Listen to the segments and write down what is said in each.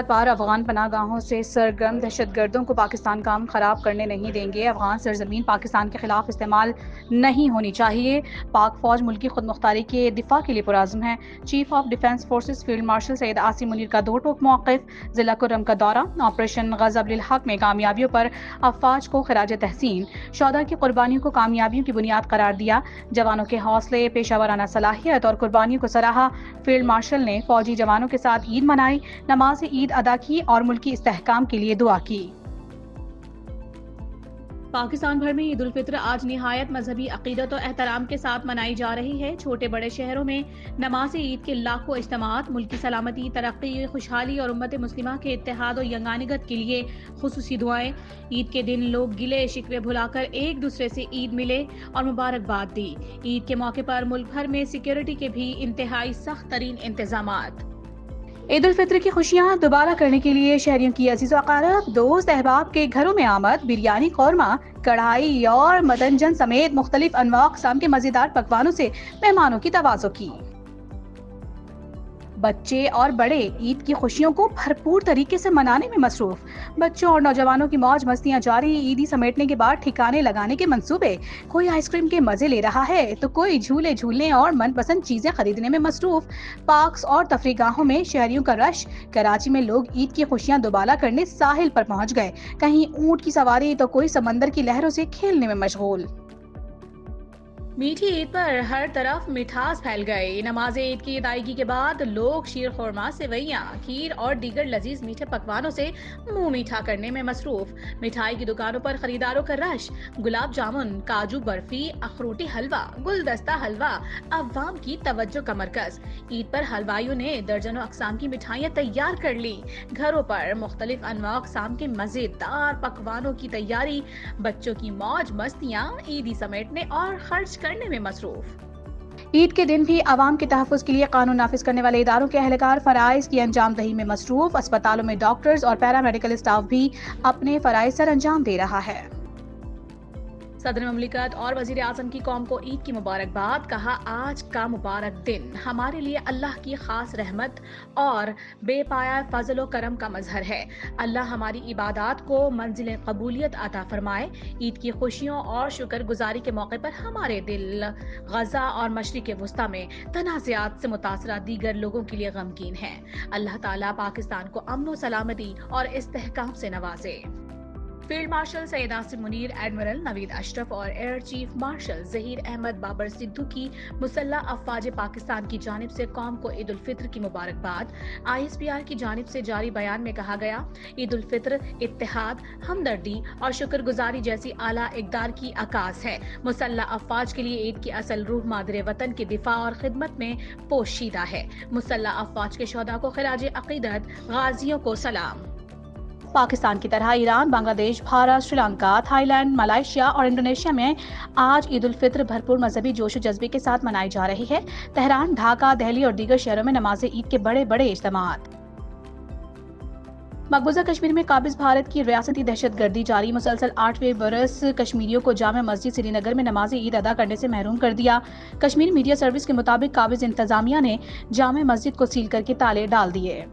پار افغان پناہ گاہوں سے سرگرم دہشت گردوں کو پاکستان کام خراب کرنے نہیں دیں گے۔ افغان سرزمین پاکستان کے خلاف استعمال نہیں ہونی چاہیے۔ پاک فوج ملکی خود مختاری کے دفاع کے لیے پرعزم ہے۔ Chief of defence forces field marshal Syed Asim Munir کا دو ٹوک موقف۔ ضلع کرم کا دورہ۔ آپریشن غضب للحق میں کامیابیوں پر افواج کو خراج تحسین۔ شہداء کی قربانیوں کو کامیابیوں کی بنیاد قرار دیا۔ جوانوں کے حوصلے، پیشہ ورانہ صلاحیت اور قربانیوں کو سراہا۔ فیلڈ مارشل نے فوجی جوانوں کے ساتھ عید منائی، نماز عید ادا کی اور ملکی استحکام کے لیے دعا کی۔ پاکستان بھر میں عید الفطر آج نہایت مذہبی عقیدت و احترام کے ساتھ منائی جا رہی ہے۔ چھوٹے بڑے شہروں میں نماز عید کے لاکھوں اجتماعات ملکی سلامتی، ترقی، خوشحالی اور امت مسلمہ کے اتحاد و یگانگت کے لیے خصوصی دعائیں۔ عید کے دن لوگ گلے شکوے بھلا کر ایک دوسرے سے عید ملے اور مبارکباد دی۔ عید کے موقع پر ملک بھر میں سیکیورٹی کے بھی انتہائی سخت ترین انتظامات۔ عید الفطر کی خوشیاں دوبارہ کرنے کے لیے شہریوں کی عزیز و اقارب، دوست احباب کے گھروں میں آمد۔ بریانی، قورمہ، کڑھائی اور مدنجن سمیت مختلف انواع اقسام کے مزیدار پکوانوں سے مہمانوں کی توازو کی۔ بچے اور بڑے عید کی خوشیوں کو بھرپور طریقے سے منانے میں مصروف۔ بچوں اور نوجوانوں کی موج مستیاں جاری۔ عیدی سمیٹنے کے بعد ٹھکانے لگانے کے منصوبے۔ کوئی آئس کریم کے مزے لے رہا ہے تو کوئی جھولے جھولنے اور من پسند چیزیں خریدنے میں مصروف۔ پارکس اور تفریح گاہوں میں شہریوں کا رش۔ کراچی میں لوگ عید کی خوشیاں دوبالا کرنے ساحل پر پہنچ گئے۔ کہیں اونٹ کی سواری تو کوئی سمندر کی لہروں سے کھیلنے میں مشغول۔ میٹھی عید پر ہر طرف مٹھاس پھیل گئی۔ نماز عید کی ادائیگی کے بعد لوگ شیر خورما، سویاں، کھیر اور دیگر لذیذ میٹھے پکوانوں سے منہ میٹھا کرنے میں مصروف۔ مٹھائی کی دکانوں پر خریداروں کا رش۔ گلاب جامن، کاجو برفی، اخروٹی حلوہ، گلدستہ حلوہ عوام کی توجہ کا مرکز۔ عید پر حلوائیوں نے درجنوں اقسام کی مٹھائیاں تیار کر لی۔ گھروں پر مختلف انواع اقسام کے مزیدار پکوانوں کی تیاری۔ بچوں کی موج مستیاں عیدی سمیٹنے اور خرچ کرنے میں مصروف۔ عید کے دن بھی عوام کے تحفظ کے لیے قانون نافذ کرنے والے اداروں کے اہلکار فرائض کی انجام دہی میں مصروف۔ اسپتالوں میں ڈاکٹرز اور پیرامیڈیکل اسٹاف بھی اپنے فرائض سر انجام دے رہا ہے۔ صدر مملکت اور وزیر اعظم کی قوم کو عید کی مبارکباد۔ کہا، آج کا مبارک دن ہمارے لیے اللہ کی خاص رحمت اور بے پایہ فضل و کرم کا مظہر ہے۔ اللہ ہماری عبادات کو منزل قبولیت عطا فرمائے۔ عید کی خوشیوں اور شکر گزاری کے موقع پر ہمارے دل غزہ اور مشرق وسطیٰ میں تنازعات سے متاثرہ دیگر لوگوں کے لیے غمگین ہیں۔ اللہ تعالیٰ پاکستان کو امن و سلامتی اور استحکام سے نوازے۔ Field marshal Syed Asim Munir, admiral Naveed Ashraf اور air chief marshal Zaheer Ahmed Babar Sidhu کی مسلح افواج پاکستان کی جانب سے قوم کو عید الفطر کی مبارکباد۔ ISPR کی جانب سے جاری بیان میں کہا گیا، عید الفطر اتحاد، ہمدردی اور شکر گزاری جیسی اعلیٰ اقدار کی عکاس ہے۔ مسلح افواج کے لیے عید کی اصل روح مادر وطن کے دفاع اور خدمت میں پوشیدہ ہے۔ مسلح افواج کے شہداء کو خراج عقیدت، غازیوں کو سلام۔ پاکستان کی طرح ایران، بنگلہ دیش، Bharat, Sri Lanka, Thai land, Malaysia اور انڈونیشیا میں آج عید الفطر بھرپور مذہبی جوش و جذبے کے ساتھ منائی جا رہی ہے۔ تہران، ڈھاکہ، دہلی اور دیگر شہروں میں نماز عید کے بڑے بڑے اجتماعات۔ مقبوضہ کشمیر میں قابض بھارت کی ریاستی دہشت گردی جاری۔ مسلسل 8ویں برس کشمیریوں کو جامع مسجد سری نگر میں نماز عید ادا کرنے سے محروم کر دیا۔ کشمیر میڈیا سروس کے مطابق قابض انتظامیہ نے جامع مسجد کو سیل کر کے تالے ڈال دیے۔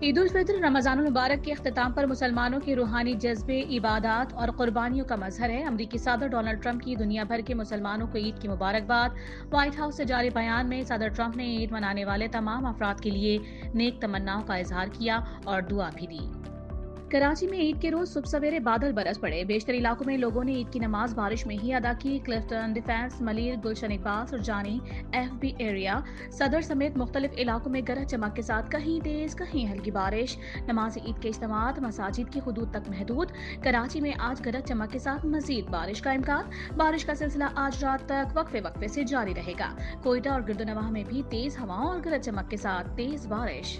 عید الفطر رمضان المبارک کے اختتام پر مسلمانوں کے روحانی جذبے، عبادات اور قربانیوں کا مظہر ہے۔ امریکی صدر ڈونلڈ ٹرمپ کی دنیا بھر کے مسلمانوں کو عید کی مبارکباد۔ وائٹ ہاؤس سے جاری بیان میں صدر ٹرمپ نے عید منانے والے تمام افراد کے لیے نیک تمناؤں کا اظہار کیا اور دعا بھی دی۔ کراچی میں عید کے روز صبح سویرے بادل برس پڑے۔ بیشتر علاقوں میں لوگوں نے عید کی نماز بارش میں ہی ادا کی۔ Clifton, defence, Malir, Gulshan Iqbal, Surjani, FB area, صدر سمیت مختلف علاقوں میں گرج چمک کے ساتھ کہیں تیز کہیں ہلکی بارش۔ نماز عید کے اجتماعات مساجد کی حدود تک محدود۔ کراچی میں آج گرج چمک کے ساتھ مزید بارش کا امکان۔ بارش کا سلسلہ آج رات تک وقفے سے جاری رہے گا۔ کوئٹہ اور گردنواہ میں بھی تیز ہواؤں اور گرج چمک کے ساتھ تیز بارش۔